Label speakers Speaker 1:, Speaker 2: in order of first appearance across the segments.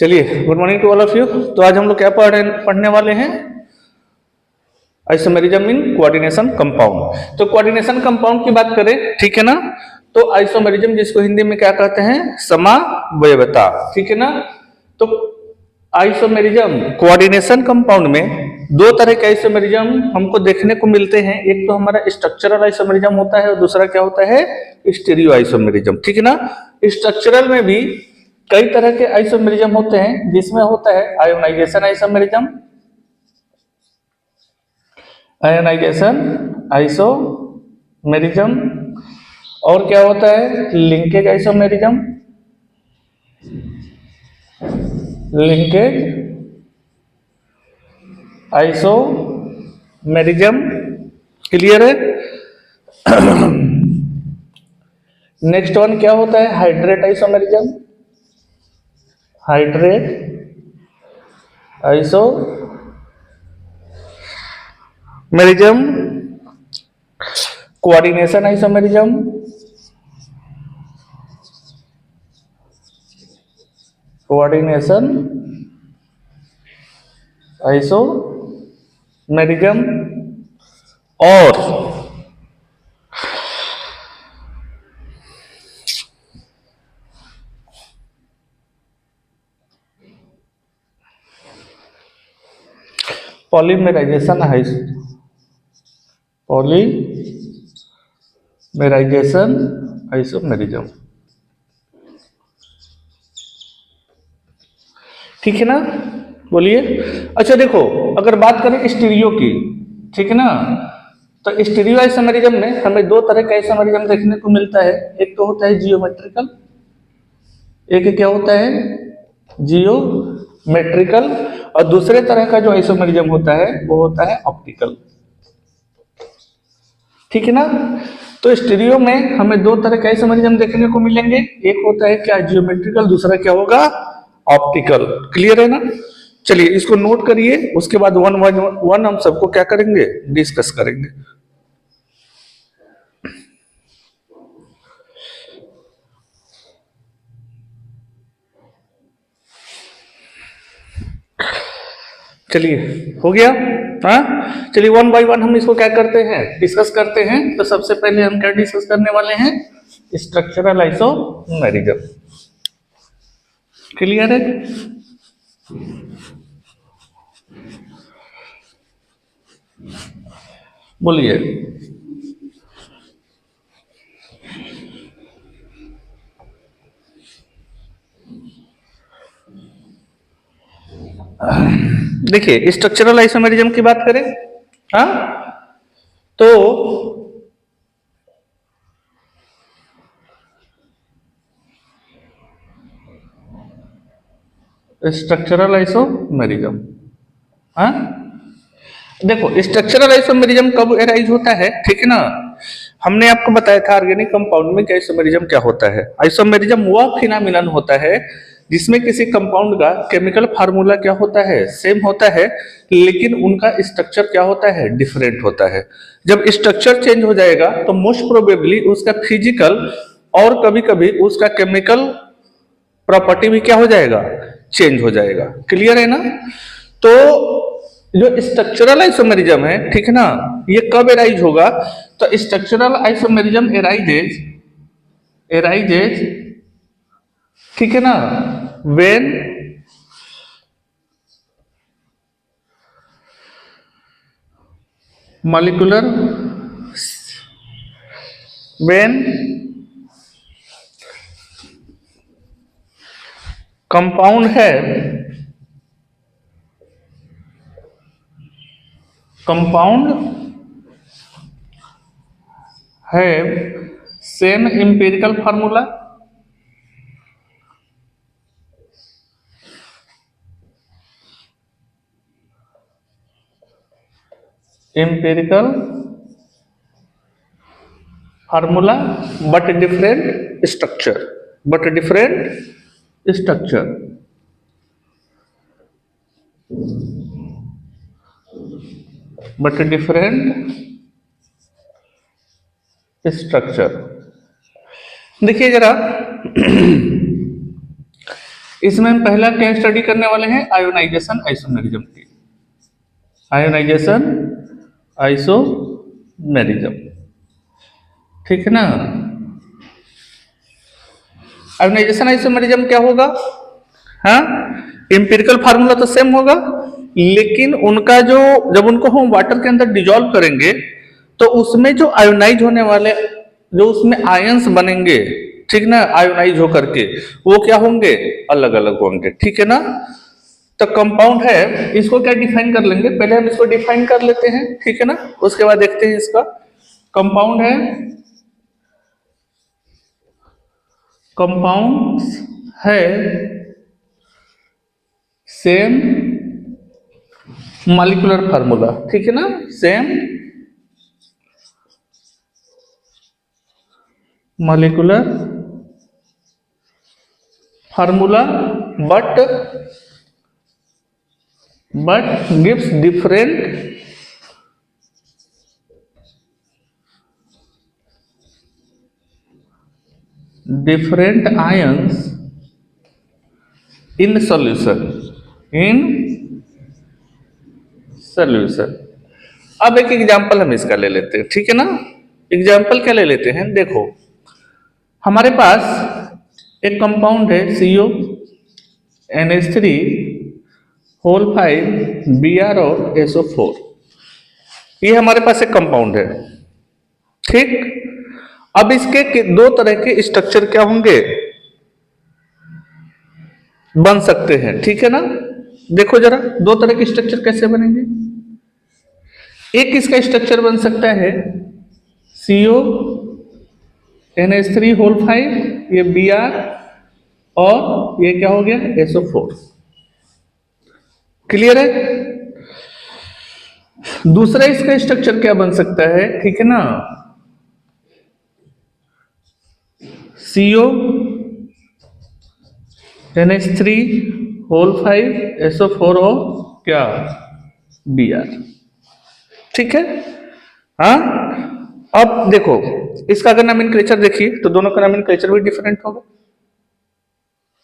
Speaker 1: चलिए, good morning to all of you. तो आज हम लोग क्या पढ़ने वाले हैं? Isomerism in coordination compound. तो कोऑर्डिनेशन कंपाउंड की बात करें, ठीक है ना, तो आइसोमेरिज्म जिसको हिंदी में क्या कहते हैं? समावयवता, ठीक है ना। तो आइसोमेरिज्म कोऑर्डिनेशन कंपाउंड में दो तरह के आइसोमेरिज्म हमको देखने को मिलते हैं। एक तो हमारा स्ट्रक्चरल आइसोमेरिज्म होता है और दूसरा क्या होता है? स्टीरियो आइसोमेरिज्म, ठीक है ना। स्ट्रक्चरल में भी कई तरह के आइसोमेरिज्म होते हैं, जिसमें होता है आयोनाइजेशन आइसोमेरिज्म, आइसोमेरिज्म, और क्या होता है? Linkage isomerism, linkage isomerism. Clear है? नेक्स्ट वन क्या होता है? Hydrate isomerism, hydrate isomerism, coordination isomerism, coordination isomerism, और पॉलीमेराइजेशन आइसोमेरिज्म, ठीक है ना। बोलिए। अच्छा देखो, अगर बात करें स्टीरियो की, ठीक है ना, तो स्टीरियो आइसोमेरिज्म में हमें दो तरह का आइसोमेरिज्म देखने को मिलता है। एक तो होता है जियोमेट्रिकल, एक क्या होता है? जियोमेट्रिकल, और दूसरे तरह का जो आइसोमेरिज्म होता है वो होता है ऑप्टिकल, ठीक है ना। तो स्टीरियो में हमें दो तरह के आइसोमेरिज्म देखने को मिलेंगे। एक होता है क्या? जियोमेट्रिकल, दूसरा क्या होगा? ऑप्टिकल। क्लियर है ना? चलिए इसको नोट करिए, उसके बाद वन वन वन हम सबको क्या करेंगे? डिस्कस करेंगे। चलिए, हो गया? हाँ, चलिए वन बाय वन हम इसको क्या करते हैं? डिस्कस करते हैं। तो सबसे पहले हम क्या डिस्कस करने वाले हैं? Structural isomerism. क्लियर है? बोलिए। देखिए, स्ट्रक्चरल आइसोमेरिज्म की बात करें, हाँ, तो स्ट्रक्चरल आइसोमेरिज्म, हाँ, देखो स्ट्रक्चरल आइसोमेरिज्म कब एराइज होता है, ठीक है ना। हमने आपको बताया था ऑर्गेनिक कंपाउंड में क्या आइसोमेरिज्म क्या होता है। आइसोमेरिज्म वह फिनोमिनन होता है जिसमें किसी कंपाउंड का केमिकल फार्मूला क्या होता है? सेम होता है, लेकिन उनका स्ट्रक्चर क्या होता है? डिफरेंट होता है। जब स्ट्रक्चर चेंज हो जाएगा तो मोस्ट प्रोबेबली उसका फिजिकल और कभी कभी उसका केमिकल प्रॉपर्टी भी क्या हो जाएगा? चेंज हो जाएगा। क्लियर है ना? तो जो स्ट्रक्चरल आइसोमेरिज्म है, ठीक है ना, ये कब एराइज होगा? तो स्ट्रक्चरल आइसोमेरिज्म एराइजेज, ठीक है ना, when molecular when compound have same empirical formula, but different structure, but different structure, but different structure. देखिए जरा, इसमें हम पहला क्या स्टडी करने वाले हैं, आयोनाइजेशन आइसोमेरिज्म की, आयोनाइजेशन आइसोमेरिज्म, ठीक है ना। आयोनाइजेशन आइसोमेरिज्म क्या होगा, हाँ, एम्पिरिकल फार्मूला तो सेम होगा, लेकिन उनका जो, जब उनको हम वाटर के अंदर डिजोल्व करेंगे तो उसमें जो आयोनाइज होने वाले, जो उसमें आयंस बनेंगे, ठीक ना, आयोनाइज होकर के वो क्या होंगे, अलग अलग होंगे, ठीक है ना। तो कंपाउंड है, इसको क्या डिफाइन कर लेंगे, पहले हम इसको डिफाइन कर लेते हैं, ठीक है ना, उसके बाद देखते हैं इसका। कंपाउंड है, कंपाउंड्स है सेम मॉलिक्यूलर फार्मूला, ठीक है ना, same molecular formula but gives different ions in solution, in solution। अब एक एग्जांपल हम इसका ले लेते हैं, ठीक है ना। एग्जांपल क्या ले लेते हैं, देखो हमारे पास एक कंपाउंड है CO NH3 होल 5 Br और SO4, ये हमारे पास एक कंपाउंड है, ठीक। अब इसके दो तरह के स्ट्रक्चर क्या होंगे, बन सकते हैं, ठीक है ना। देखो जरा दो तरह के स्ट्रक्चर कैसे बनेंगे। एक इसका स्ट्रक्चर बन सकता है CO NH3 होल 5, ये Br और ये क्या हो गया SO4, क्लियर है। दूसरा इसका स्ट्रक्चर क्या बन सकता है, ठीक है ना, CO NH3 होल 5 SO4 और क्या Br, ठीक है। हाँ, अब देखो इसका अगर नोमेनक्लेचर देखिए तो दोनों का नोमेनक्लेचर भी डिफरेंट होगा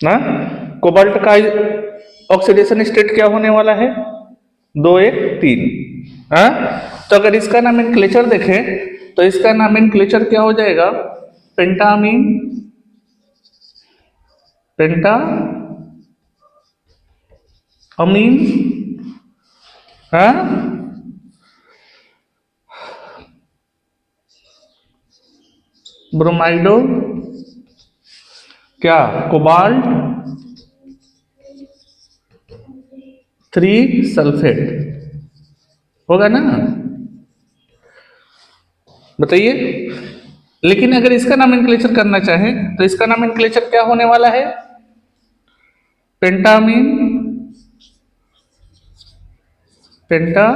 Speaker 1: ना। कोबाल्ट का ऑक्सीडेशन स्टेट क्या होने वाला है, 2 1 3। हाँ, तो अगर इसका नोमेनक्लेचर देखें तो इसका नोमेनक्लेचर क्या हो जाएगा, पेंटामीन, पेंटा अमीन, हाँ, ब्रोमाइडो, क्या कोबाल्ट 3 सल्फेट होगा ना, बताइए। लेकिन अगर इसका नोमेनक्लेचर करना चाहे तो इसका नोमेनक्लेचर क्या होने वाला है, पेंटामीन, पेंटा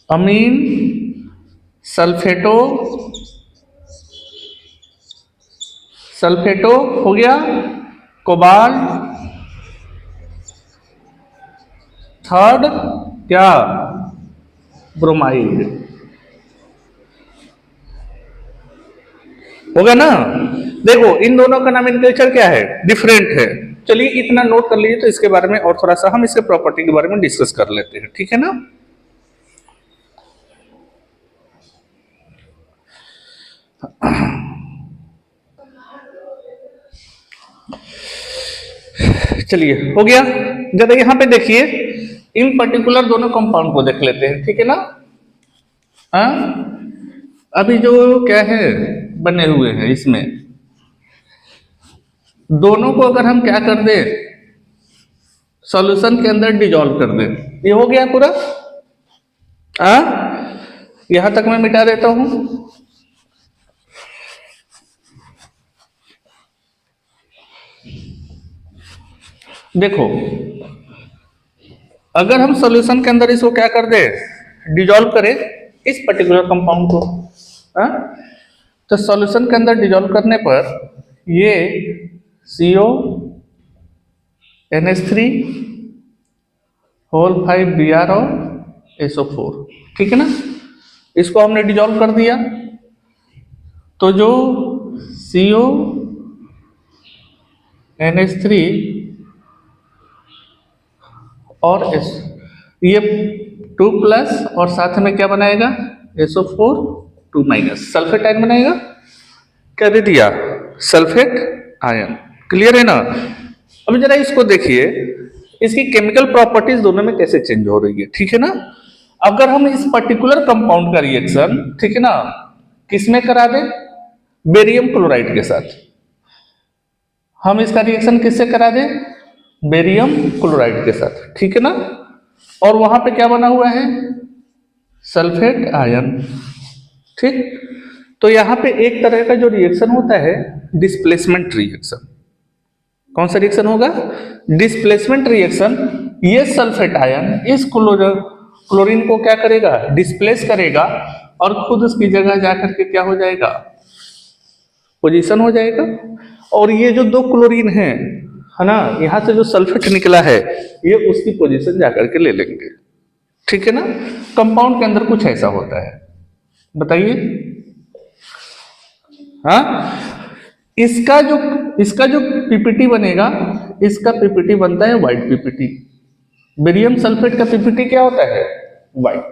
Speaker 1: अमीन, सल्फेटो, सल्फेटो हो गया, कोबाल्ट, थर्ड क्या ब्रोमाइड, होगा ना। देखो इन दोनों का नोमेनक्लेचर क्या है, डिफरेंट है। चलिए इतना नोट कर लीजिए, तो इसके बारे में और थोड़ा सा हम इसके प्रॉपर्टी के बारे में डिस्कस कर लेते हैं, ठीक है ना। चलिए हो गया। जरा यहां पे देखिए, इन पर्टिकुलर दोनों कंपाउंड को देख लेते हैं, ठीक है ना। हाँ, अभी जो क्या है बने हुए हैं, इसमें दोनों को अगर हम क्या कर दें, सॉल्यूशन के अंदर डिजोल्व कर दें, ये हो गया पूरा। यहां तक मैं मिटा देता हूं। देखो अगर हम सॉल्यूशन के अंदर इसको क्या कर दे, डिजोल्व करें इस पर्टिकुलर कंपाउंड को, तो सॉल्यूशन के अंदर डिजोल्व करने पर ये CO NH3 होल 5 Br और SO4, ठीक है ना। इसको हमने डिजोल्व कर दिया, तो जो CO NH3 और S, ये 2 प्लस और साथ में क्या बनाएगा SO4 2 माइनस, सल्फेट आयन बनाएगा। क्या दे दिया? Sulphate ion. क्लियर है ना? अब जरा इसको देखिए, इसकी केमिकल प्रॉपर्टीज दोनों में कैसे चेंज हो रही है, ठीक है ना। अगर हम इस पर्टिकुलर कंपाउंड का रिएक्शन, ठीक है ना, किसमें करा दे? बेरियम क्लोराइड के साथ। हम इसका रिएक्शन किससे करा दे? बेरियम क्लोराइड के साथ, ठीक है ना। और वहां पे क्या बना हुआ है? सल्फेट आयन, ठीक। तो यहां पे एक तरह का जो रिएक्शन होता है डिस्प्लेसमेंट रिएक्शन। कौन सा रिएक्शन होगा? Displacement reaction. ये सल्फेट आयन इस क्लोरीन को क्या करेगा? डिस्प्लेस करेगा और खुद उसकी जगह जाकर के क्या हो जाएगा? पोजीशन हो जाएगा। और ये जो दो क्लोरीन है ना, यहां से जो सल्फेट निकला है ये उसकी पोजीशन जाकर के ले लेंगे, ठीक है ना। कंपाउंड के अंदर कुछ ऐसा होता है, बताइए। हाँ, इसका जो पीपीटी बनेगा, इसका पीपीटी बनता है व्हाइट पीपीटी। बेरियम सल्फेट का पीपीटी क्या होता है? व्हाइट,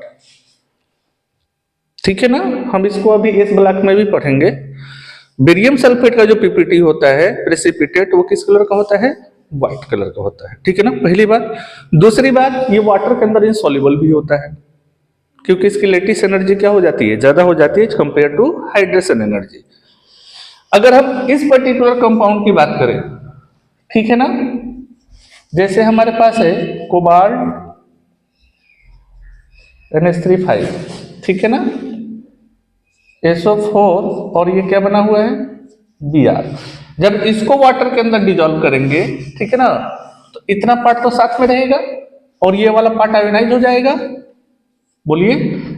Speaker 1: ठीक है ना। हम इसको अभी इस ब्लॉक में भी पढ़ेंगे। बेरियम सल्फेट का जो पीपीटी होता है प्रेसिपिटेट, वो किस कलर का होता है? व्हाइट कलर का होता है, ठीक है ना, पहली बात। दूसरी बात, ये वाटर के अंदर इनसॉल्युबल भी होता है, क्योंकि इसकी लेटिस एनर्जी क्या हो जाती है? ज्यादा हो जाती है कंपेयर टू हाइड्रेशन एनर्जी। अगर हम इस पर्टिकुलर कंपाउंड की बात करें, ठीक है ना, जैसे हमारे पास है कोबाल्ट NH3 5, ठीक है ना, SO4 और ये क्या बना हुआ है? Br। जब इसको वाटर के अंदर डिजोल्व करेंगे, ठीक है ना, तो इतना पार्ट तो साथ में रहेगा और ये वाला पार्ट आयोनाइज हो जाएगा। बोलिए,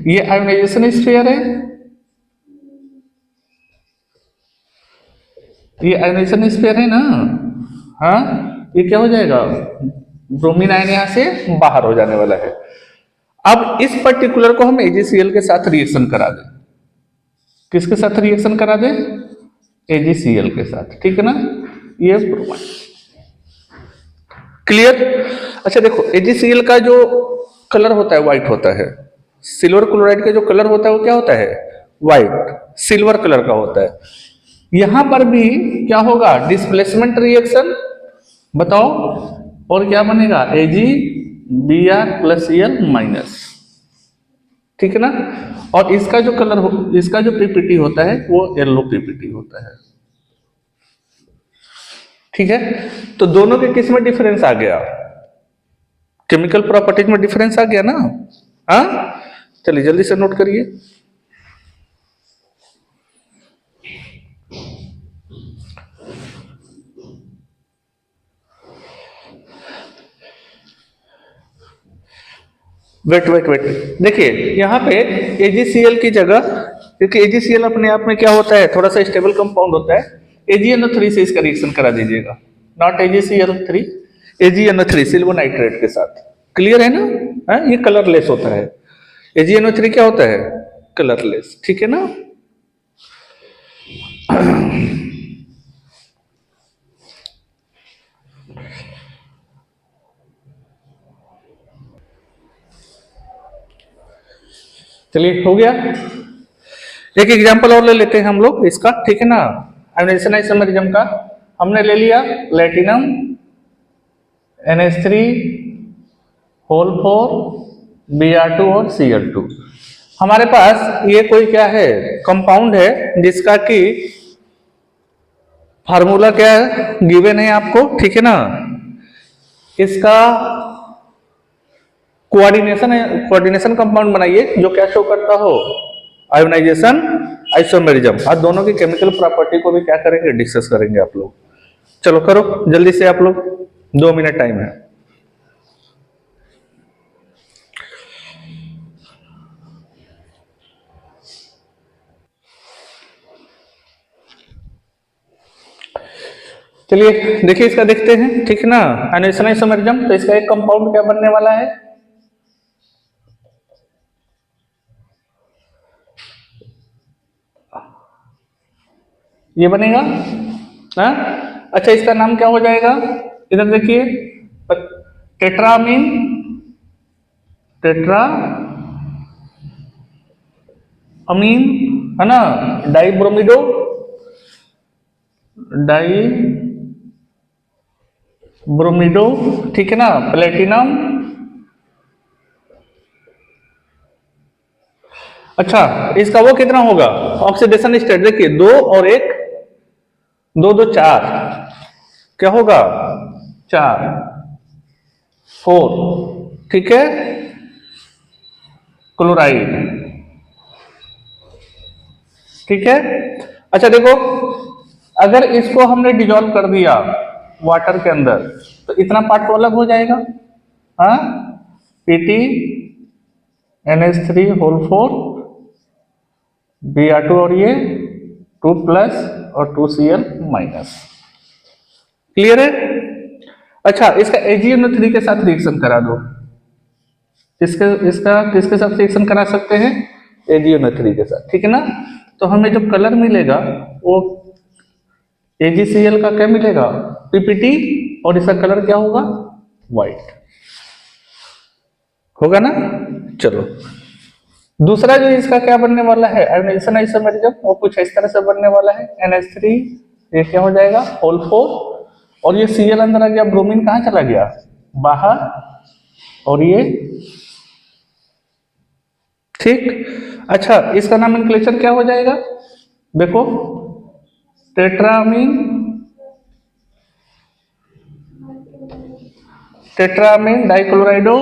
Speaker 1: ये आयोनाइजेशन स्फीयर है, ये आयोनाइजेशन स्फीयर है ना। हाँ, ये क्या हो जाएगा? ब्रोमीन आयन यहां से बाहर हो जाने वाला है। अब इस पर्टिकुलर को हम AgCl के साथ रिएक्शन करा दें। किसके साथ रिएक्शन करा दें? AgCl के साथ, ठीक है ना, ये ब्रोमाइन। क्लियर? अच्छा देखो, AgCl का जो कलर होता है व्हाइट होता है। सिल्वर क्लोराइड का जो कलर होता है वो क्या होता है? व्हाइट, सिल्वर कलर का होता है। यहां पर भी क्या होगा? डिस्प्लेसमेंट रिएक्शन, बताओ, और क्या बनेगा? AgBr+Cl माइनस, ठीक है ना। और इसका जो कलर इसका जो पीपीटी होता है वो येलो पीपीटी होता है, ठीक है। तो दोनों के किस में डिफरेंस आ गया? केमिकल प्रॉपर्टीज में डिफरेंस आ गया ना। हाँ, चलिए जल्दी से नोट करिए। वेट वेट वेट, देखिए यहाँ पे AgCl की जगह, क्योंकि AgCl अपने आप में क्या होता है? थोड़ा सा स्टेबल कंपाउंड होता है। AgNO3 से इसका रिएक्शन करा दीजिएगा, not AgCl3, AgNO3 silver nitrate के साथ। क्लियर है ना? ये कलरलेस होता है। AgNO3 क्या होता है? कलरलेस, ठीक है ना। चलिए, हो गया। एक एग्जांपल और ले लेते हैं हम लोग इसका, ठीक है ना। आयोनाइजेशन आइसोमेरिज्म का हमने ले लिया प्लेटिनम NH3 होल 4 Br2 और Cl2। हमारे पास ये कोई क्या है? कंपाउंड है जिसका कि फार्मूला क्या है? गिवन है आपको, ठीक है ना। इसका कोऑर्डिनेशन कंपाउंड बनाइए जो क्या शो करता हो? Ionisation isomerism. और दोनों की केमिकल प्रॉपर्टी को भी क्या करेंगे? डिस्कस करेंगे आप लोग। चलो करो जल्दी से आप लोग, 2 मिनट टाइम है। चलिए देखिए, इसका देखते हैं, ठीक है ना। आयोनाइजेशन आइसोमेरिज्म, तो इसका एक कंपाउंड क्या बनने वाला है? ये बनेगा, हाँ, अच्छा, इसका नाम क्या हो जाएगा? इधर देखिए, टेट्रामीन, टेट्रा अमीन, है ना, डाइब्रोमिडो, डाइब्रोमिडो, ठीक है ना, प्लेटिनम। अच्छा, इसका वो कितना होगा ऑक्सीडेशन स्टेट? देखिए, 2 और 1, 2 2 4, क्या होगा? 4, 4, ठीक है, क्लोराइड, ठीक है। अच्छा देखो, अगर इसको हमने डिजोल्व कर दिया वाटर के अंदर तो इतना पार्ट तो अलग हो जाएगा, हाँ, Pt NH3 होल 4 Br2 और ये 2 प्लस और 2Cl माइनस, क्लियर है? अच्छा, इसका AgNO3 के साथ रिएक्शन करा दो। इसका किसके साथ रिएक्शन करा सकते हैं? AgNO3 के साथ, ठीक है ना। तो हमें जो कलर मिलेगा वो AgCl का क्या मिलेगा? PPT, और इसका कलर क्या होगा? व्हाइट होगा ना। चलो, दूसरा जो इसका क्या बनने वाला है आयोनाइजेशन आइसोमेरिज्म, वो कुछ इस तरह से बनने वाला है। NH3 ये क्या हो जाएगा? होल 4, और ये Cl अंदर आ गया, ब्रोमीन कहाँ चला गया? बाहर, और ये ठीक। अच्छा, इसका नोमेनक्लेचर क्या हो जाएगा? देखो, टेट्रामीन, टेट्रामीन डाइक्लोराइडो,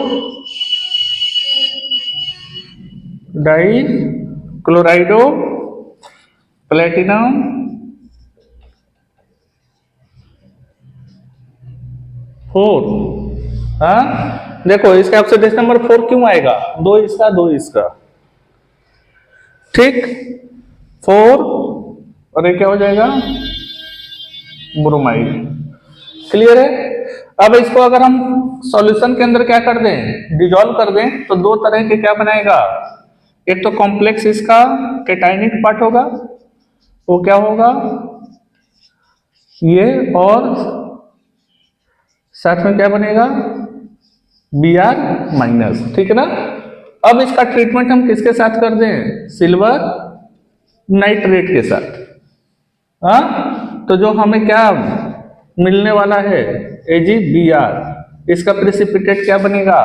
Speaker 1: डाइक्लोराइडो प्लेटिनम, फोर। हाँ, देखो इसका ऑक्सीडेशन नंबर 4 क्यों आएगा? 2 इसका 2 इसका, ठीक, 4, और ये क्या हो जाएगा? ब्रोमाइड, क्लियर है? अब इसको अगर हम सॉल्यूशन के अंदर क्या कर दें? डिजोल्व कर दें, तो 2 तरह के क्या बनाएगा? एक तो कॉम्प्लेक्स इसका कैटायनिक पार्ट होगा, वो क्या होगा? ये, और साथ में क्या बनेगा? Br माइनस, ठीक है ना। अब इसका ट्रीटमेंट हम किसके साथ कर दें? सिल्वर नाइट्रेट के साथ, हाँ। तो जो हमें क्या मिलने वाला है? AgBr, इसका प्रेसिपिटेट क्या बनेगा?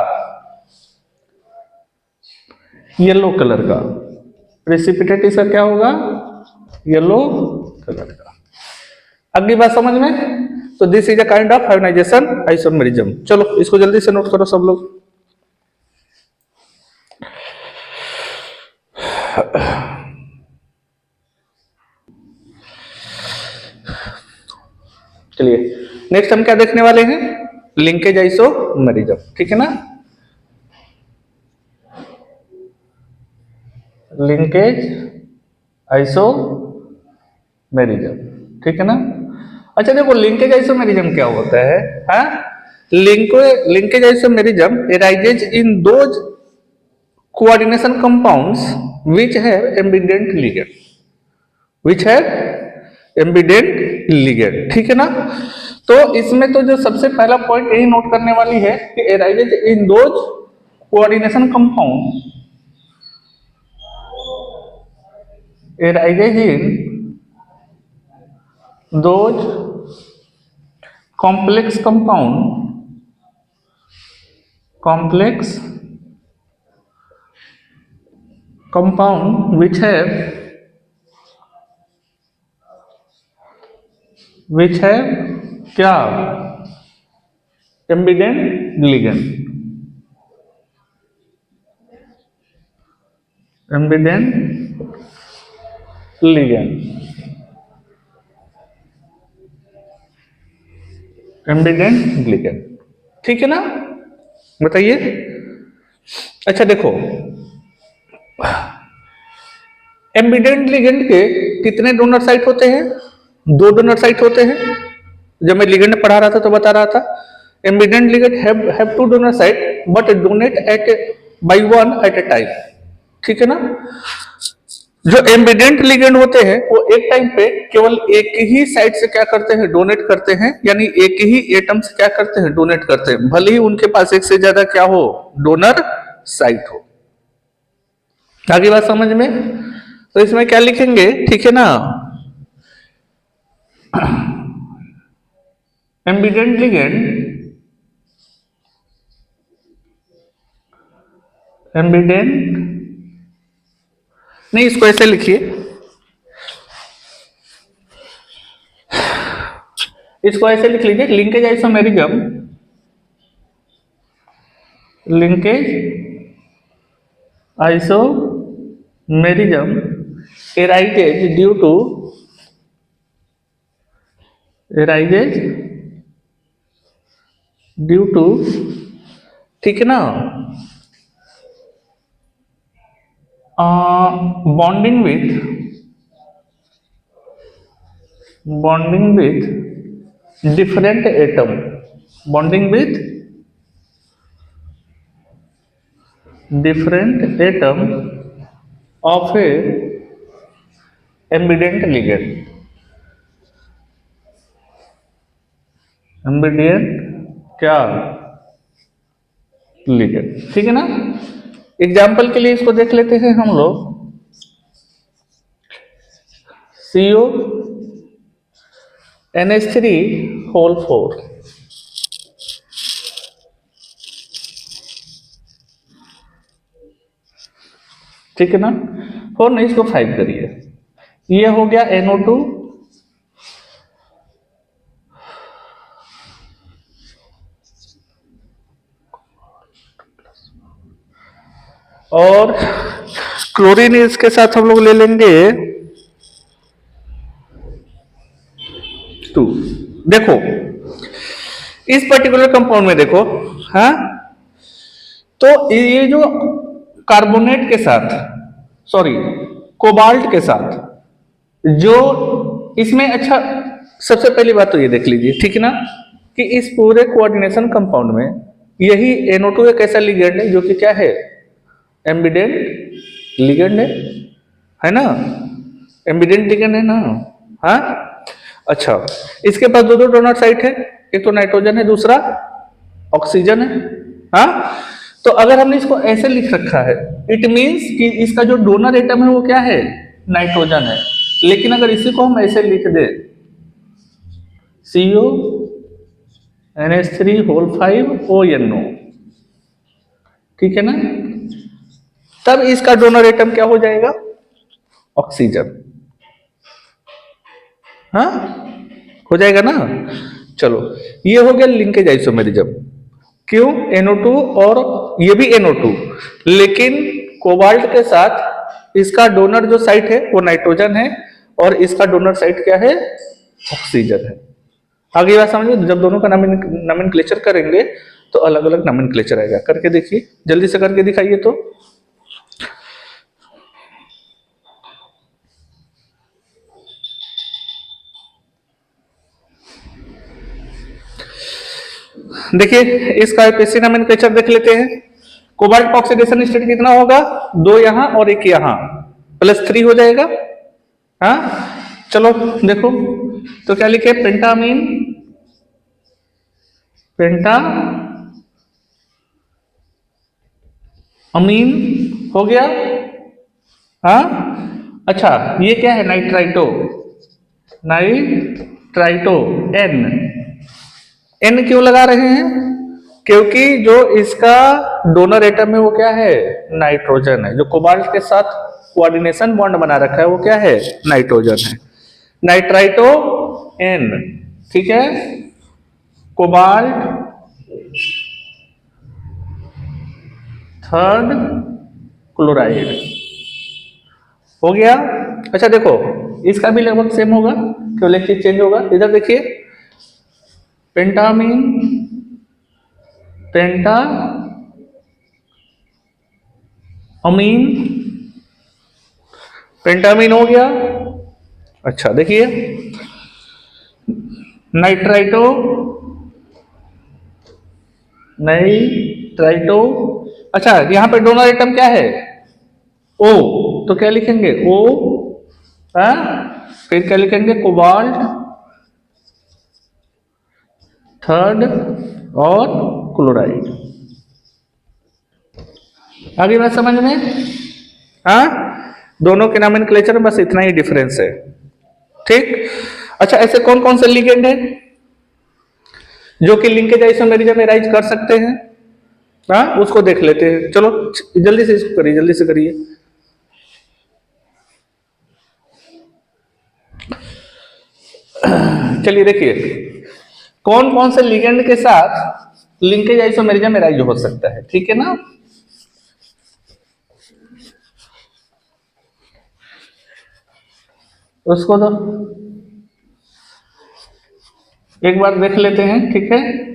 Speaker 1: येलो कलर का प्रेसिपिटेट, इसका क्या होगा? येलो कलर का। अगली बात समझ में? तो this is a kind of ionisation isomerism. चलो इसको जल्दी से नोट करो सब लोग। चलिए, नेक्स्ट हम क्या देखने वाले हैं? लिंकेज आइसोमेरिज्म, ठीक है ना। लिंकेज आइसोमेरिज्म, ठीक है ना। अच्छा देखो, लिंकेज आइसोमेरिज्म क्या होता है? हाँ, linkage isomerism arises in those coordination compounds which have ambident ligand, ठीक है ना। तो इसमें तो जो सबसे पहला पॉइंट यही नोट करने वाली है कि arises in those coordination compounds, arises in those complex compound which have क्या? ambident ligand, ठीक है ना। बताइए। अच्छा देखो, एम्बिडेंट लिगेंड के कितने डोनर साइट होते हैं? 2 डोनर साइट होते हैं। जब मैं लिगेंड पढ़ा रहा था तो बता रहा था, ambident ligand have 2 donor site but donate by 1 at a time, ठीक है ना। जो एम्बिडेंट लिगेंड होते हैं वो एक टाइम पे केवल एक ही साइड से क्या करते हैं, डोनेट करते हैं, यानी एक ही एटम से क्या करते हैं, डोनेट करते हैं, भले ही उनके पास एक से ज्यादा क्या हो, डोनर साइट हो। आगे बात समझ में? तो इसमें क्या लिखेंगे, ठीक है ना, एम्बिडेंट लिगेंड, एम्बिडेंट नहीं, इसको ऐसे लिखिए, इसको ऐसे लिख लीजिए, linkage isomerism, linkage isomerism arises due to, arises due to, ठीक है ना, bonding with different atom, bonding with different atom of a ambident ligand, ambident क्या लिगेंड, ठीक है ना। एग्जाम्पल के लिए इसको देख लेते हैं हम लोग, CO NH3 होल 4, ठीक है ना, 4 नहीं, इसको 5 करिए, ये हो गया NO2, और क्लोरीन इसके साथ हम लोग ले लेंगे 2। देखो इस पर्टिकुलर कंपाउंड में देखो, हाँ, तो ये जो कार्बोनेट के साथ, सॉरी कोबाल्ट के साथ जो इसमें, अच्छा सबसे पहली बात तो ये देख लीजिए, ठीक है ना, कि इस पूरे कोऑर्डिनेशन कंपाउंड में यही NO2 एक ऐसा लिगेंड है जो कि क्या है, एम्बिडेंट लिगेंड है ना, एम्बिडेंट लिगेंड है ना, हाँ। अच्छा, इसके पास दो डोनर साइट है, एक तो नाइट्रोजन है, दूसरा ऑक्सीजन है, हाँ। तो अगर हमने इसको ऐसे लिख रखा है, इट मींस कि इसका जो डोनर एटम है वो क्या है, नाइट्रोजन है। लेकिन अगर इसी को हम ऐसे लिख दे, CO NH3 होल 5 ONO, ठीक है ना, तब इसका डोनर एटम क्या हो जाएगा, ऑक्सीजन, हाँ, हो जाएगा ना। चलो ये हो गया लिंकेज आइसोमेरिज्म, क्यों, NO2 और ये भी NO2, लेकिन कोबाल्ट के साथ इसका डोनर जो साइट है वो नाइट्रोजन है और इसका डोनर साइट क्या है, ऑक्सीजन है। आगे बात समझिए, जब दोनों का नोमेनक्लेचर करेंगे तो अलग अलग नोमेनक्लेचर आएगा। करके देखिए, जल्दी से करके दिखाइए। तो देखिए इसका एपीसी नोमेनक्लेचर देख लेते हैं। कोबाल्ट का ऑक्सीडेशन स्टेट कितना होगा, 2 यहां और 1 यहां, +3 हो जाएगा, हाँ। चलो देखो तो क्या लिखे, पेंटामीन, पेंटा अमीन हो गया, हाँ। अच्छा ये क्या है, नाइट्राइटो, नाइट्राइटो N क्यों लगा रहे हैं, क्योंकि जो इसका डोनर एटम है वो क्या है, नाइट्रोजन है। जो कोबाल्ट के साथ कोऑर्डिनेशन बॉन्ड बना रखा है वो क्या है, नाइट्रोजन है, नाइट्राइटो N, ठीक है। कोबाल्ट 3rd क्लोराइड हो गया। अच्छा देखो इसका भी लगभग सेम होगा, केवल एक चीज चेंज होगा, इधर देखिए, पेंटामीन, पेंटा अमीन, पेंटामीन हो गया। अच्छा देखिए नाइट्राइटो, नाइट्राइटो, अच्छा यहां पे डोनर एटम क्या है, O, तो क्या लिखेंगे O, हाँ, फिर क्या लिखेंगे कोबाल्ट, थर्ड और क्लोराइड। आगे बात समझ में? हाँ, दोनों के नोमेनक्लेचर में बस इतना ही डिफरेंस है, ठीक। अच्छा, ऐसे कौन कौन से लिगेंड है जो कि लिंकेज आइसोमेरिज्म में राइज कर सकते हैं? हाँ, उसको देख लेते हैं। चलो जल्दी से इसको करिए, जल्दी से करिए। चलिए देखिए, कौन कौन से लिगेंड के साथ लिंकेज आइसोमेरिज्म में राइज हो सकता है, ठीक है ना। उसको तो एक बार देख लेते हैं, ठीक है।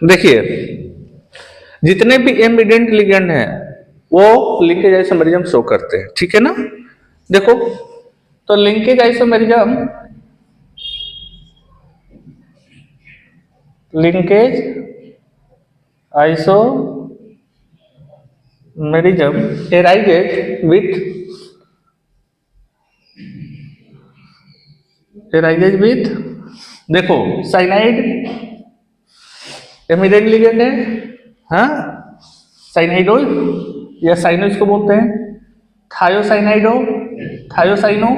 Speaker 1: देखिए, जितने भी एम्बिडेंट लिगेंड हैं वो लिंकेज आइसोमेरिज्म शो करते हैं, ठीक है ना। देखो, तो linkage isomerism, linkage isomerism arises with देखो साइनाइड एमिडेंट लिगेंड है, हाँ, साइनाइडो या साइनो इसको बोलते हैं, थायोसाइनाइडो, थायोसाइनो,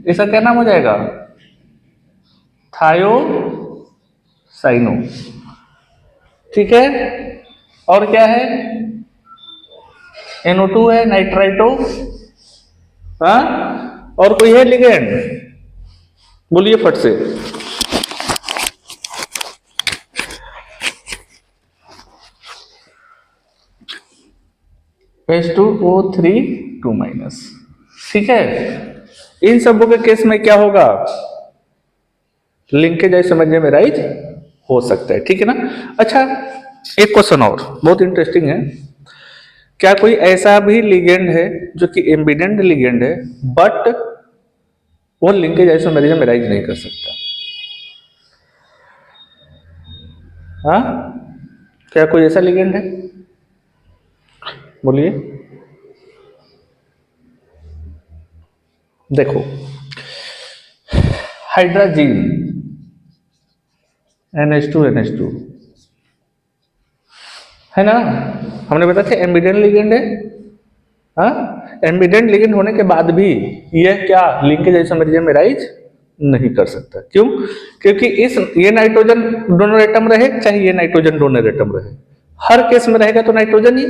Speaker 1: इसका क्या नाम हो जाएगा? थायोसाइनो, ठीक है। और क्या है? NO2 है, नाइट्राइटो, हाँ, और कोई है लिगेंड? बोलिए फट से। H2O3 2-, ठीक है। इन सबों के केस में क्या होगा? लिंकेज आइसोमेरिज्म में राइज हो सकता है, ठीक है ना। अच्छा, एक क्वेश्चन और बहुत इंटरेस्टिंग है। क्या कोई ऐसा भी लिगेंड है जो कि एम्बिडेंट लिगेंड है बट वो लिंकेज आइसोमेरिज्म में राइज नहीं कर सकता? हाँ, क्या कोई ऐसा लिगेंड है? बोलिए। देखो, हाइड्राजीन NH2 है ना, हमने बताया था एम्बिडेंट लिगेंड है। हाँ, एम्बिडेंट लिगेंड होने के बाद भी यह क्या लिंकेज आइसोमेरिज्म में राइज नहीं कर सकता। क्यों? क्योंकि ये नाइट्रोजन डोनर एटम रहे चाहे ये नाइट्रोजन डोनर एटम रहे, हर केस में रहेगा तो नाइट्रोजन ही,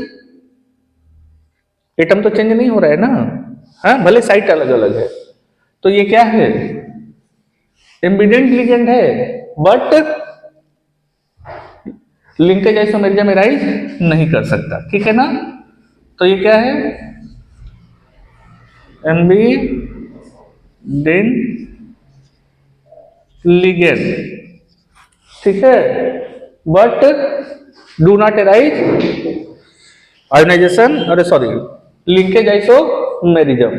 Speaker 1: एटम तो चेंज नहीं हो रहा है ना। हाँ, भले साइट अलग अलग है। तो ये क्या है? एम्बिडेंट लिगेंड है बट लिंकेज आइसोमेरिज्म में राइज नहीं कर सकता, ठीक है ना। तो ये क्या है? एम्बिडेंट लिगेंड, ठीक है, but do not arise ionization, अरे sorry, linkage isomerism,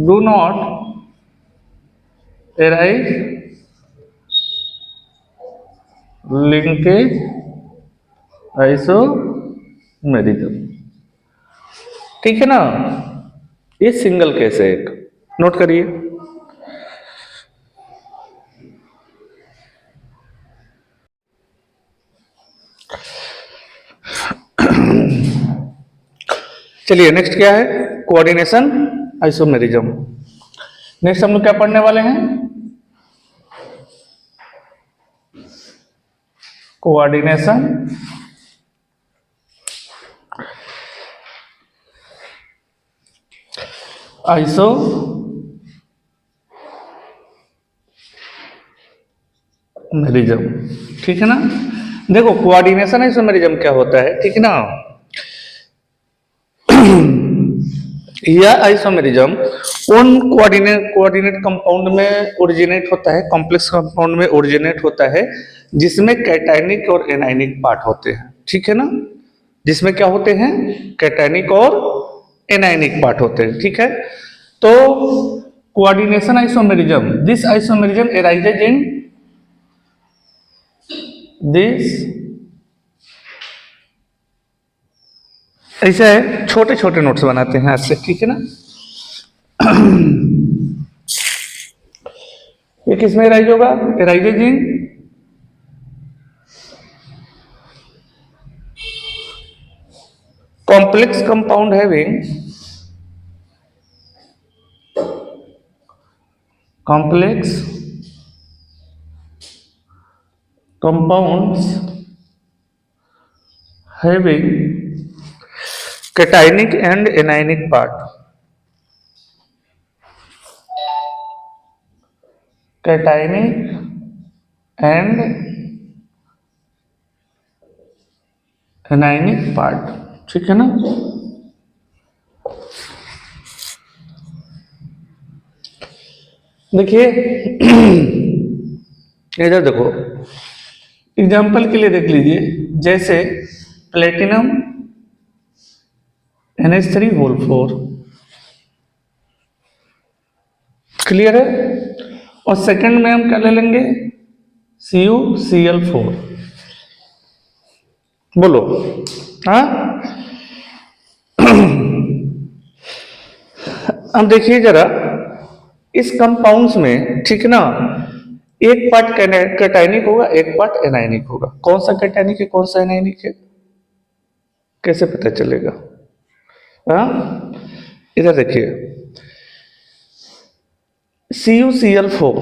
Speaker 1: do not arise linkage isomerism, ठीक है ना। ये सिंगल केस है, एक नोट करिए। चलिए नेक्स्ट क्या है? Coordination isomerism. नेक्स्ट हम लोग क्या पढ़ने वाले हैं? कोऑर्डिनेशन आइसोमेरिज्म, ठीक है ना। देखो, कोऑर्डिनेशन आइसोमेरिज्म क्या होता है, ठीक है ना। यह आइसोमेरिज्म उन कोऑर्डिनेट कंपाउंड में ओरिजिनेट होता है, कॉम्प्लेक्स कंपाउंड में ओरिजिनेट होता है जिसमें कैटायनिक और एनायनिक पार्ट होते हैं, ठीक है ना, जिसमें क्या होते हैं, कैटायनिक और एनायनिक पार्ट होते हैं, ठीक है। तो coordination isomerism, this isomerism arises in this, ऐसा है, छोटे छोटे नोट्स बनाते हैं आज से, ठीक है ना। ये किस में राइज होगा, rises in complex compound having complex compounds having cationic and anionic part, cationic and anionic part, ठीक है ना। देखिए इधर देखो, एग्जाम्पल के लिए देख लीजिए, जैसे प्लेटिनम NH3 होल 4, क्लियर है। और सेकंड में हम क्या ले लेंगे, CuCl4, बोलो, हाँ। अब देखिए जरा इस कंपाउंड्स में, ठीक ना, एक पार्ट कैटायनिक होगा, एक पार्ट एनायनिक होगा। कौन सा कैटायनिक है, कौन सा एनायनिक है, कैसे पता चलेगा, हाँ। इधर देखिए CuCl4,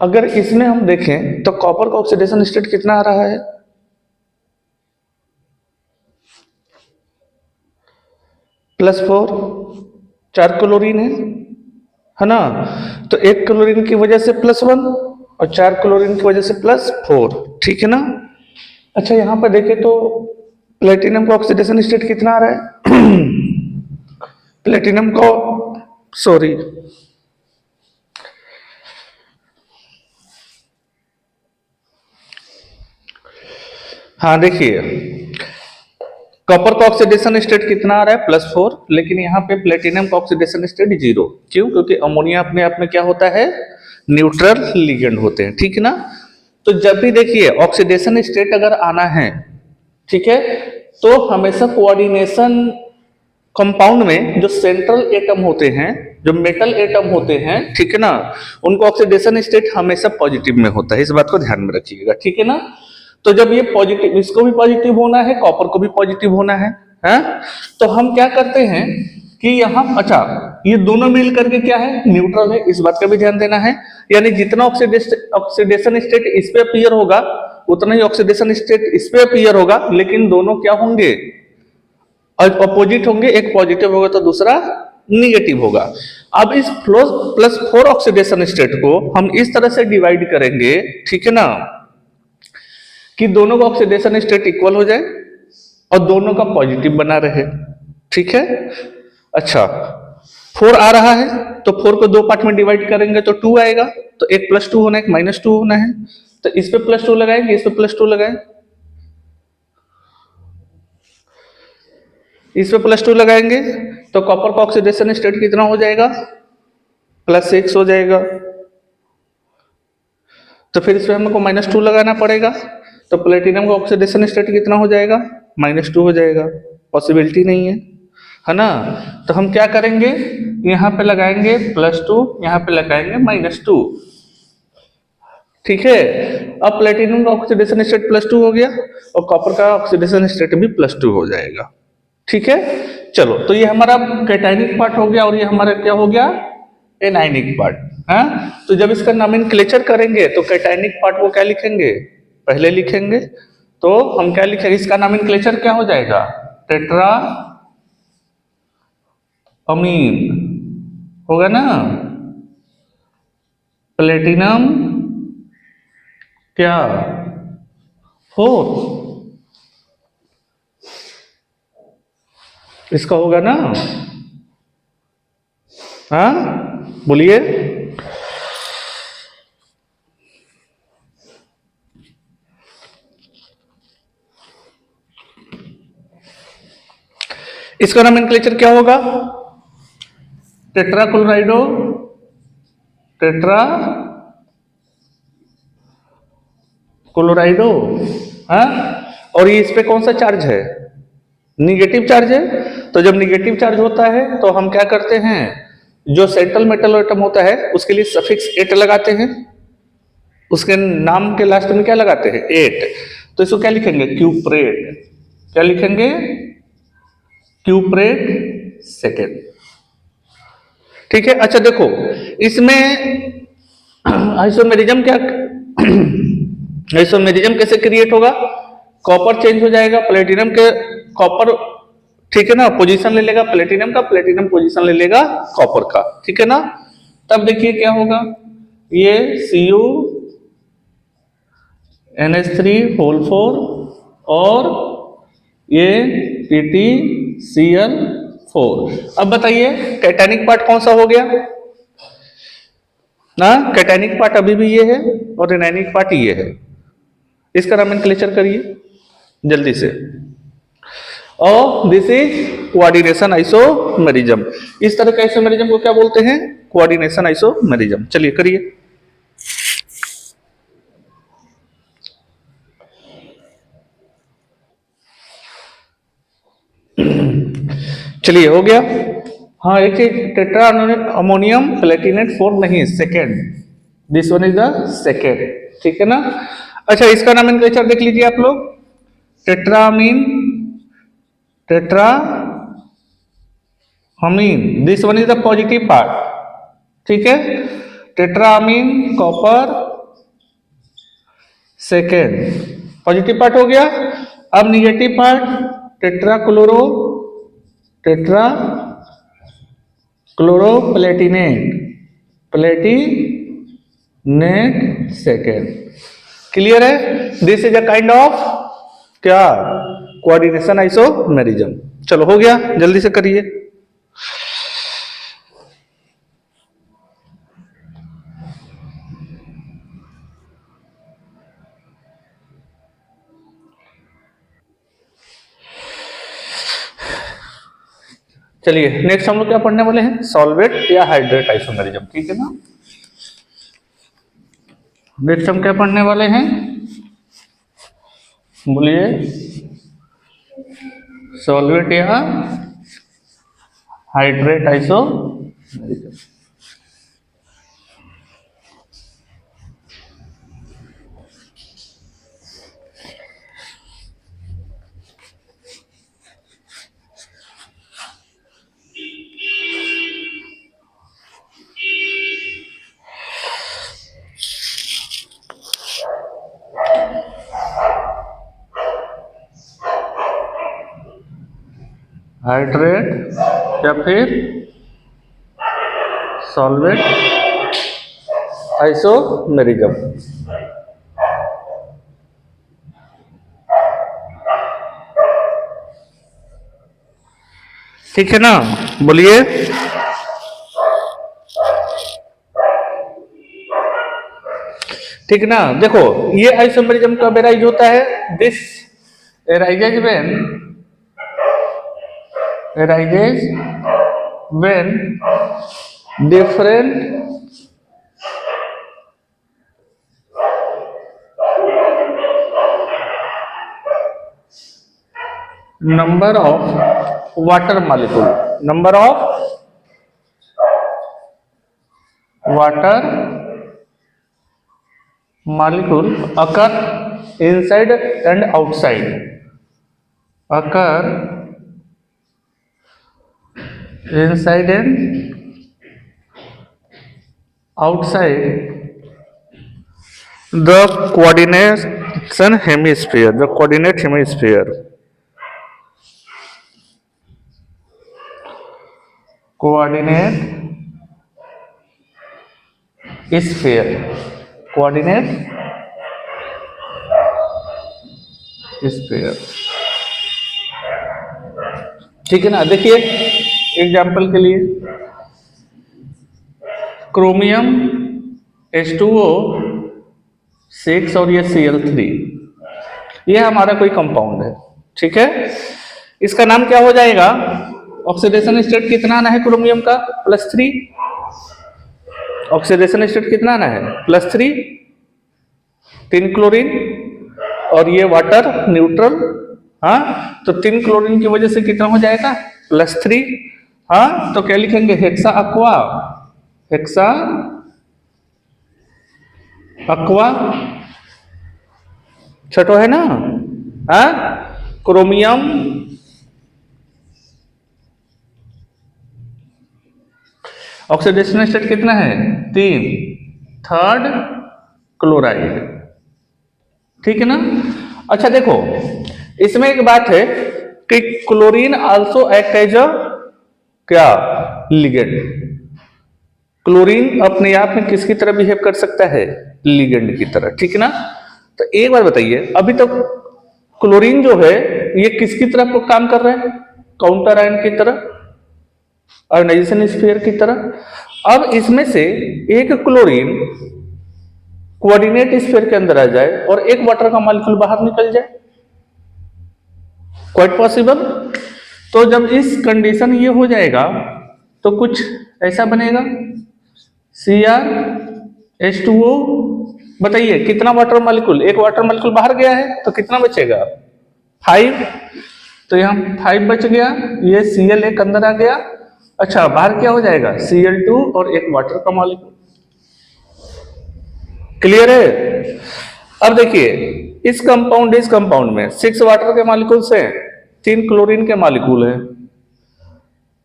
Speaker 1: अगर इसमें हम देखें तो कॉपर का ऑक्सीडेशन स्टेट कितना आ रहा है, +4, 4 क्लोरीन है ना। तो 1 क्लोरीन की वजह से +1 और 4 क्लोरीन की वजह से +4, ठीक है ना। अच्छा यहां पर देखें तो प्लेटिनम का ऑक्सीडेशन स्टेट कितना आ रहा है, प्लेटिनम को, सॉरी, हाँ देखिए कॉपर का ऑक्सीडेशन स्टेट कितना आ रहा है, +4, लेकिन यहाँ पे प्लेटिनम का ऑक्सीडेशन स्टेट 0, क्यों, क्योंकि अमोनिया अपने आप में क्या होता है, न्यूट्रल लिगेंड होते हैं, ठीक है ना। तो जब भी देखिए ऑक्सीडेशन स्टेट अगर आना है, ठीक है, तो हमेशा कोऑर्डिनेशन कंपाउंड में जो सेंट्रल एटम होते हैं, जो मेटल एटम होते हैं, ठीक है ना, उनको ऑक्सीडेशन स्टेट हमेशा पॉजिटिव में होता है, इस बात को ध्यान में रखिएगा, ठीक है ना। तो जब ये पॉजिटिव, इसको भी पॉजिटिव होना है, कॉपर को भी पॉजिटिव होना है, तो हम क्या करते हैं कि यहाँ, अच्छा ये दोनों मिल करके क्या है, न्यूट्रल है, इस बात का भी ध्यान देना है। यानी जितना ऑक्सीडेशन स्टेट इस पे अपीयर होगा उतना ही ऑक्सीडेशन स्टेट इस पे अपीयर होगा, लेकिन दोनों क्या होंगे, अपोजिट होंगे, एक पॉजिटिव होगा तो दूसरा निगेटिव होगा। अब इस +4 ऑक्सीडेशन स्टेट को हम इस तरह से डिवाइड करेंगे, ठीक है ना, कि दोनों का ऑक्सीडेशन स्टेट इक्वल हो जाए और दोनों का पॉजिटिव बना रहे, ठीक है। अच्छा 4 आ रहा है तो 4 को 2 पार्ट में डिवाइड करेंगे तो 2 आएगा, तो एक +2 होना है, एक -2 होना है, तो इस पे +2 लगाएंगे, इस पे +2 लगाएं, इस पे +2 लगाएंगे, तो कॉपर का ऑक्सीडेशन स्टेट कितना हो जाएगा, +6 हो जाएगा। तो फिर इस पे हमको -2 लगाना पड़ेगा, तो प्लेटिनम का ऑक्सीडेशन स्टेट कितना हो जाएगा, -2 हो जाएगा, पॉसिबिलिटी नहीं है ना। तो हम क्या करेंगे, यहाँ पे लगाएंगे +2, यहाँ पे लगाएंगे -2, ठीक है। अब प्लेटिनम का ऑक्सीडेशन स्टेट +2 हो गया और कॉपर का ऑक्सीडेशन स्टेट भी +2 हो जाएगा, ठीक है। चलो तो ये हमारा कैटायनिक पार्ट हो गया और ये हमारा क्या हो गया, एनायनिक पार्ट, तो जब इसका नोमेनक्लेचर करेंगे तो कैटायनिक पार्ट को क्या लिखेंगे, पहले लिखेंगे, तो हम क्या लिखेंगे, इसका नोमेनक्लेचर क्या हो जाएगा, टेट्रा अमीन होगा ना। प्लेटिनम क्या 4, इसका होगा ना हाँ बोलिए। इसका नोमेनक्लेचर क्या होगा? टेट्राक्लोराइडो, टेट्रा क्लोराइडो। हाँ, और ये इस पे कौन सा चार्ज है? निगेटिव चार्ज है। तो जब निगेटिव चार्ज होता है तो हम क्या करते हैं, जो सेंट्रल मेटल एटम होता है उसके लिए सफिक्स एट लगाते हैं, उसके नाम के लास्ट में क्या लगाते हैं? एट। तो इसको क्या लिखेंगे? क्यूप्रेट। क्या लिखेंगे? क्यूप्रेट सेकेंड। ठीक है। अच्छा देखो, इसमें आइसोमेरिज्म क्या आइसोमेरिज्म कैसे क्रिएट होगा? कॉपर चेंज हो जाएगा, प्लेटिनम के कॉपर, ठीक है ना, पोजीशन ले लेगा प्लेटिनम का, प्लेटिनम पोजीशन ले लेगा कॉपर का, ठीक है ना। तब देखिए क्या होगा, ये Cu NH3 और ये PtCl4। अब बताइए कैटायनिक पार्ट कौन सा हो गया ना? कैटायनिक पार्ट अभी भी ये है और एनायनिक पार्ट ये है। इसका नोमेनक्लेचर करिए जल्दी से। और दिस इज कोऑर्डिनेशन आइसोमेरिज्म। इस तरह के आइसोमेरिज्म को क्या बोलते हैं? Coordination isomerism. चलिए करिए। चलिए हो गया। हाँ एक चीज, टेट्रा अमोनियम प्लेटिनेट 4 नहीं, second, this one is the second, ठीक है ना। अच्छा इसका नोमेनक्लेचर देख लीजिए आप लोग। Tetrammine, tetrammine, this one is the positive part, ठीक है। Tetrammine copper second, positive part हो गया। अब negative part tetrachloro, tetrachloroplatinate, platinate second. Clear है? This is a kind of क्या? Coordination isomerism. चलो हो गया, जल्दी से करिए। चलिए नेक्स्ट हम लोग क्या पढ़ने वाले हैं? सॉल्वेट या हाइड्रेट आइसोमेरिज्म, ठीक है ना। नेक्स्ट हम क्या पढ़ने वाले हैं? बोलिए। सॉल्वेट या हाइड्रेट आइसोमेरिज्म। हाइड्रेट या फिर सॉल्वेट आइसोमेरिज्म। ठीक है ना, बोलिए। ठीक है ना। देखो ये आइसोमेरिज्म कब एराइज होता है? This arises when different number of water molecule occur inside and outside, the coordinate hemisphere, coordinate sphere, ठीक है ना। देखिए एग्जाम्पल के लिए क्रोमियम H2O6 और ये Cl3, ये हमारा कोई कंपाउंड है, ठीक है। इसका नाम क्या हो जाएगा? ऑक्सीडेशन स्टेट कितना आना है क्रोमियम का? +3। ऑक्सीडेशन स्टेट कितना आना है? +3, 3 क्लोरीन और ये वाटर न्यूट्रल। हाँ, तो 3 क्लोरीन की वजह से कितना हो जाएगा? +3। हाँ, तो क्या लिखेंगे? हेक्सा अक्वा, हेक्सा अक्वा, छठो है ना। हाँ, क्रोमियम ऑक्सीडेशन स्टेट कितना है? 3, थर्ड क्लोराइड, ठीक है ना। अच्छा देखो, इसमें एक बात है कि chlorine also act as a क्या? लिगेंड। क्लोरीन अपने आप में किसकी तरह बिहेव कर सकता है? लिगेंड की तरह, ठीक है ना। तो एक बार बताइए, अभी तक क्लोरीन जो है ये किसकी तरह काम कर रहा है? काउंटर आयन की तरह, आयोनाइजेशन स्फीयर की तरह। अब इसमें से एक क्लोरीन कोऑर्डिनेट स्फीयर के अंदर आ जाए और एक वाटर का मॉलिक्यूल बाहर निकल जाए, क्वाइट पॉसिबल। तो जब इस कंडीशन ये हो जाएगा तो कुछ ऐसा बनेगा, CrH2O। बताइए कितना वाटर मॉलिक्यूल? एक वाटर मॉलिक्यूल बाहर गया है तो कितना बचेगा? 5। तो यहाँ 5 बच गया, ये Cl एक अंदर आ गया। अच्छा, बाहर क्या हो जाएगा? Cl2 और एक वाटर का मॉलिक्यूल। क्लियर है? अब देखिए, इस कंपाउंड में 6 वाटर के मॉलिक्यूल से 3 क्लोरीन के मॉलिक्यूल है,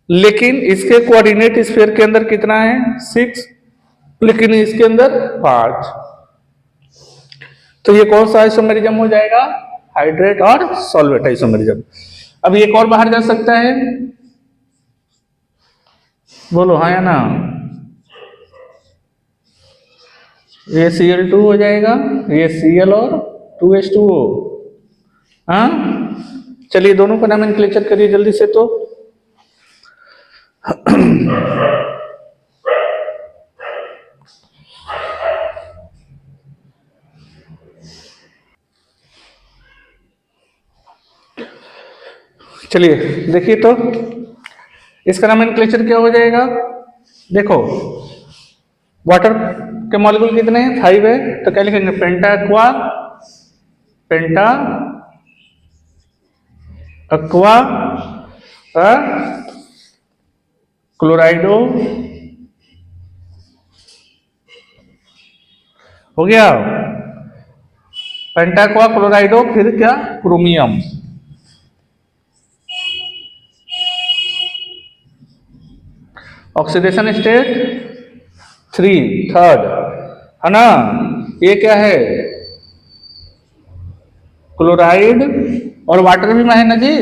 Speaker 1: लेकिन इसके कोऑर्डिनेट स्फीयर के अंदर कितना है? 6, लेकिन इसके अंदर 5। तो ये कौन सा आइसोमेरिज्म हो जाएगा? हाइड्रेट और सॉल्वेट आइसोमेरिज्म। अब एक और बाहर जा सकता है, बोलो हाँ या ना। ये Cl2 हो जाएगा, ये Cl और 2H2O। हाँ, चलिए दोनों का नोमेनक्लेचर करिए जल्दी से। तो चलिए देखिए, तो इसका नोमेनक्लेचर क्या हो जाएगा? देखो, वाटर के मॉलिक्यूल कितने हैं? 5 है, तो क्या लिखेंगे? पेंटा एक्वा, पेंटा एक्वा क्लोराइडो हो गया, पेंटा एक्वा क्लोराइडो, फिर क्या? क्रोमियम। ऑक्सीडेशन स्टेट 3, थर्ड, है ना। ये क्या है? क्लोराइड और वाटर भी में है ना जी,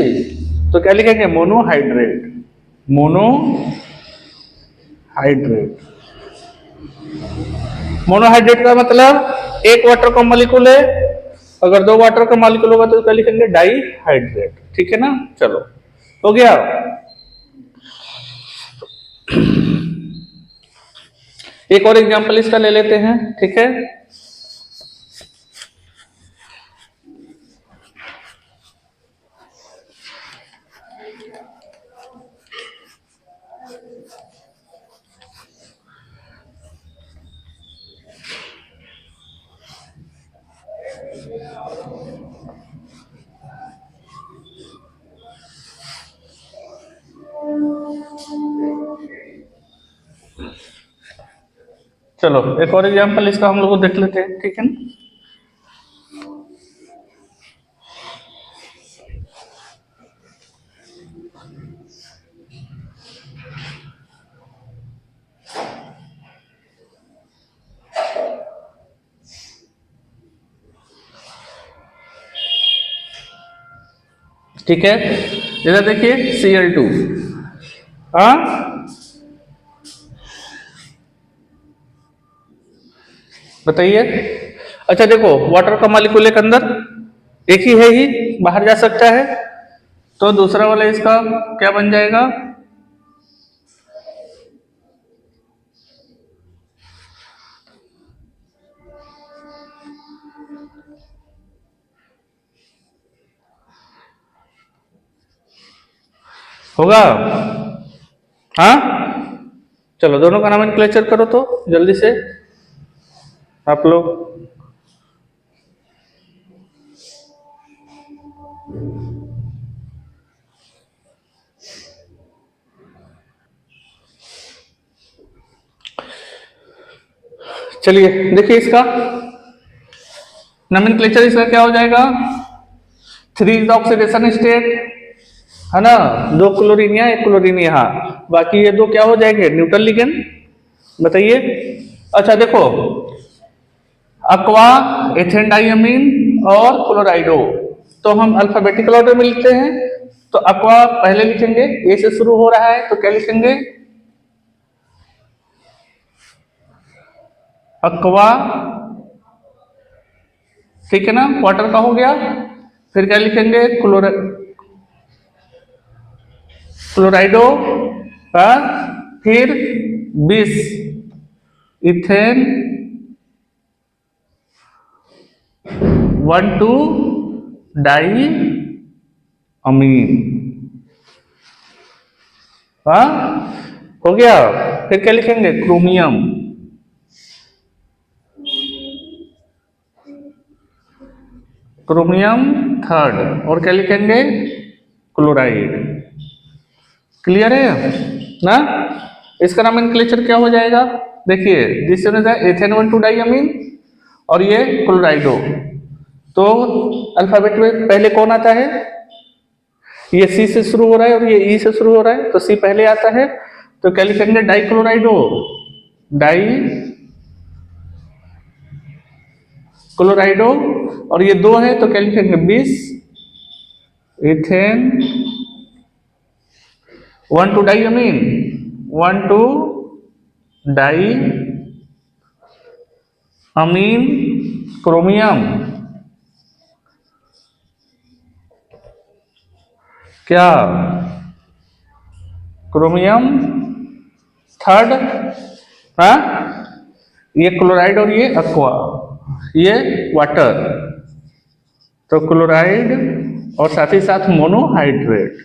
Speaker 1: तो क्या लिखेंगे? Monohydrate, monohydrate. मोनोहाइड्रेट का मतलब एक वाटर का मॉलिक्यूल है, अगर 2 वाटर का मॉलिक्यूल होगा तो क्या लिखेंगे? डाईहाइड्रेट, ठीक है ना। चलो, हो गया। एक और एग्जांपल इसका ले लेते हैं, ठीक है। चलो एक और एग्जांपल इसका हम लोग को देख लेते हैं, ठीक है ना। ठीक है, इधर देखिए Cl2। हाँ, बताइए। अच्छा देखो, वाटर का मॉलिक्यूल के अंदर एक ही है, ही बाहर जा सकता है, तो दूसरा वाला इसका क्या बन जाएगा? होगा? हाँ, चलो दोनों का नोमेनक्लेचर करो तो जल्दी से आप लोग। चलिए देखिए इसका नोमेनक्लेचर, इसका क्या हो जाएगा? 3 ऑक्सीडेशन स्टेट है ना, 2 क्लोरीन यहाँ 1 क्लोरीन यहाँ, बाकी ये 2 क्या हो जाएंगे? Neutral ligand. बताइए। अच्छा देखो, अक्वा, एथेन डाइअमीन और क्लोराइडो, तो हम अल्फाबेटिकल ऑर्डर में लिखते हैं। तो अक्वा पहले लिखेंगे, ए से शुरू हो रहा है तो क्या लिखेंगे? अक्वा, ठीक है ना, वाटर का हो गया। फिर क्या लिखेंगे? क्लोराइडो, फिर 20 इथेन, 1,2 डाई अमीन, हाँ हो गया। फिर क्या लिखेंगे? क्रोमियम, क्रोमियम थर्ड, और क्या लिखेंगे? क्लोराइड। क्लियर है ना? इसका नोमेनक्लेचर क्या हो जाएगा? देखिए, जिससे एथेन 1,2 डाइअमीन और ये क्लोराइडो, तो अल्फाबेट में पहले कौन आता है? ये सी से शुरू हो रहा है और ये ई से शुरू हो रहा है, तो सी पहले आता है, तो क्या लिखेंगे? डाई क्लोराइडो, डाई क्लोराइडो, और ये 2 है तो क्या लिखेंगे? 20 इथेन 1,2 डाइअमीन, 1,2 डाई अमीन क्रोमियम, क्या? क्रोमियम थर्ड, हाँ, ये क्लोराइड और ये अक्वा, ये वाटर, तो क्लोराइड और साथ ही साथ मोनोहाइड्रेट,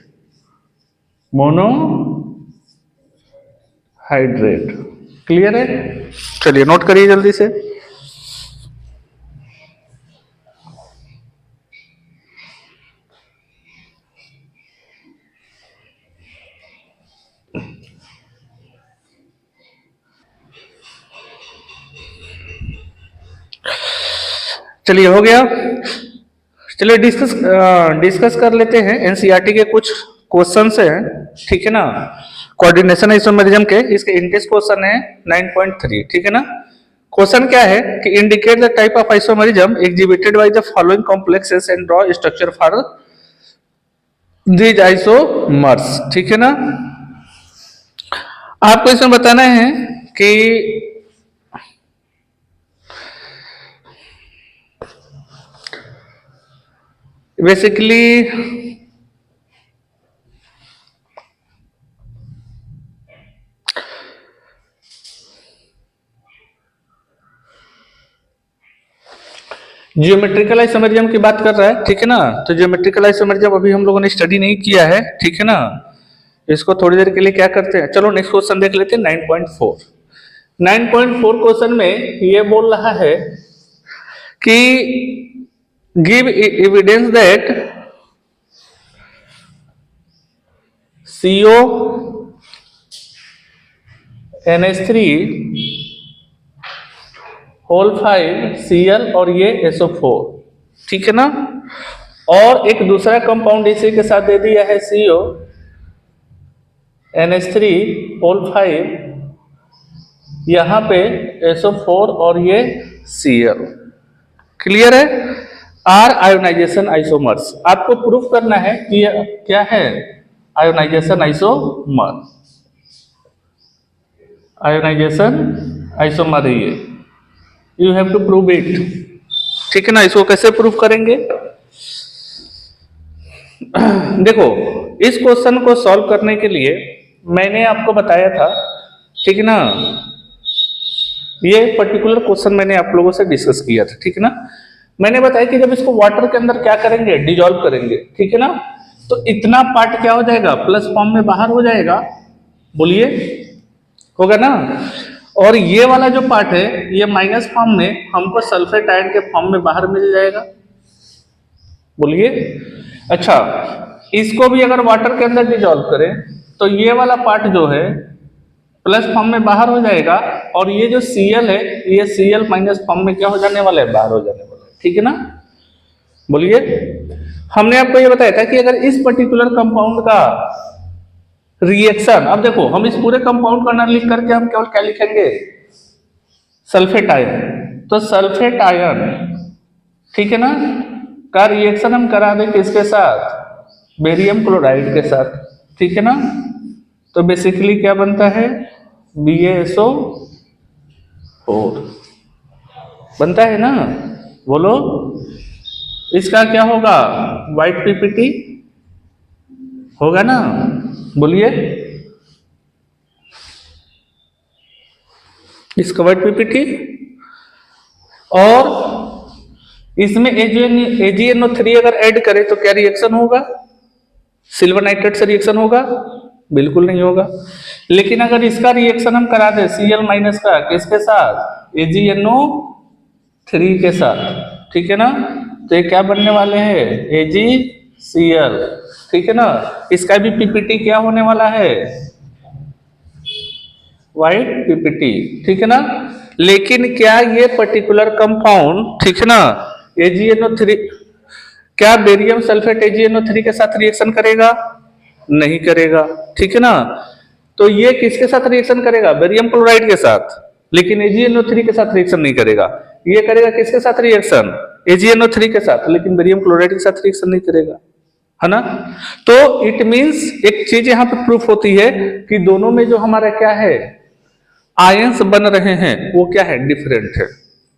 Speaker 1: मोनोहाइड्रेट। क्लियर है? चलिए नोट करिए जल्दी से। चलिए हो गया। चलिए डिस्कस कर लेते हैं एनसीईआरटी के कुछ क्वेश्चंस हैं, ठीक है ना, कोऑर्डिनेशन आइसोमेरिज्म के। इसके इंडेक्स क्वेश्चन है 9.3, ठीक है ना। क्वेश्चन क्या है कि indicate the type of isomerism exhibited by the following complexes and draw structure for these isomers, ठीक है ना। आपको इसमें बताना है कि बेसिकली जियोमेट्रिकल आइसोमेरिज्म की बात कर रहा है, ठीक है ना। तो जियोमेट्रिकल आइसोमेरिज्म अभी हम लोगों ने स्टडी नहीं किया है, ठीक है ना। इसको थोड़ी देर के लिए क्या करते हैं, चलो नेक्स्ट क्वेश्चन देख लेते हैं 9.4। 9.4 क्वेश्चन में ये बोल रहा है कि give evidence that CO NH3 whole 5 Cl और ये SO4, ठीक है ना। और एक दूसरा कंपाउंड इसी के साथ दे दिया है CO NH3 होल 5, यहां पे SO4 और ये Cl। क्लियर है? Are ionisation isomers. आपको प्रूफ करना है कि यह क्या है? आयोनाइजेशन आइसोमर, आयोनाइजेशन आइसोमर है ये, you have to prove it, ठीक है ना। इसको कैसे प्रूफ करेंगे? देखो, इस क्वेश्चन को सॉल्व करने के लिए मैंने आपको बताया था, ठीक है ना, ये पर्टिकुलर क्वेश्चन मैंने आप लोगों से डिस्कस किया था, ठीक है ना। मैंने बताया कि जब इसको वाटर के अंदर क्या करेंगे? डिजॉल्व करेंगे, ठीक है ना। तो इतना पार्ट क्या हो जाएगा, प्लस फॉर्म में बाहर हो जाएगा, बोलिए होगा ना। और ये वाला जो पार्ट है ये माइनस फॉर्म में हमको सल्फेट आयन के फॉर्म में बाहर मिल जाएगा, बोलिए। अच्छा, इसको भी अगर वाटर के अंदर डिजॉल्व करें तो ये वाला पार्ट जो है प्लस फॉर्म में बाहर हो जाएगा, और ये जो Cl है ये Cl माइनस फॉर्म में क्या हो जाने वाला है, बाहर हो जाने वाला है, ठीक है ना, बोलिए। हमने आपको ये बताया था कि अगर इस पर्टिकुलर कंपाउंड का रिएक्शन, अब देखो हम इस पूरे कंपाउंड का ना लिख करके हम केवल क्या लिखेंगे, सल्फेट आयन। तो सल्फेट आयन, ठीक है ना, का रिएक्शन हम करा दें किसके साथ, बेरियम क्लोराइड के साथ, ठीक है ना। तो बेसिकली क्या बनता है, BaSO4 बनता है ना, बोलो। इसका क्या होगा, व्हाइट पीपीटी होगा ना, बोलिए। इसका व्हाइट पीपीटी, और इसमें AgNO3 अगर ऐड करें तो क्या रिएक्शन होगा, सिल्वर नाइट्रेट से रिएक्शन होगा, बिल्कुल नहीं होगा। लेकिन अगर इसका रिएक्शन हम करा दें Cl माइनस का किसके साथ, AgNO3 के साथ, ठीक है ना, तो ये क्या बनने वाले हैं, AgCl, ठीक है ना। इसका भी पीपीटी क्या होने वाला है, व्हाइट पीपीटी, ठीक है ना। लेकिन क्या ये पर्टिकुलर कंपाउंड, ठीक है ना, AgNO3 क्या बेरियम सल्फेट AgNO3 के साथ रिएक्शन करेगा, नहीं करेगा, ठीक है ना। तो ये किसके साथ रिएक्शन करेगा, बेरियम क्लोराइड के साथ, लेकिन AgNO3 के साथ रिएक्शन नहीं करेगा। ये करेगा किसके साथ रिएक्शन, AgNO3 के साथ, लेकिन बेरियम क्लोराइड के साथ रिएक्शन नहीं करेगा, है ना। तो इट मींस एक चीज यहां पे प्रूफ होती है कि दोनों में जो हमारा क्या है, आयंस बन रहे हैं वो क्या है, डिफरेंट है।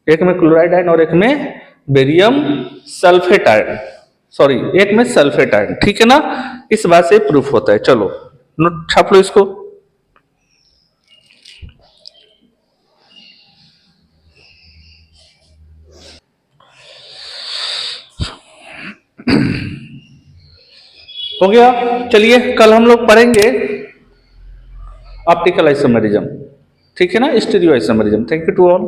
Speaker 1: एक में क्लोराइड आयन और एक में बेरियम सल्फेट आयन, सॉरी एक में सल्फेट आयन, ठीक है ना। इस बात से प्रूफ होता है। चलो नोट छाप लो इसको। हो गया। चलिए कल हम लोग पढ़ेंगे ऑप्टिकल आइसोमेरिज्म, ठीक है ना, stereoisomerism. Thank you to all.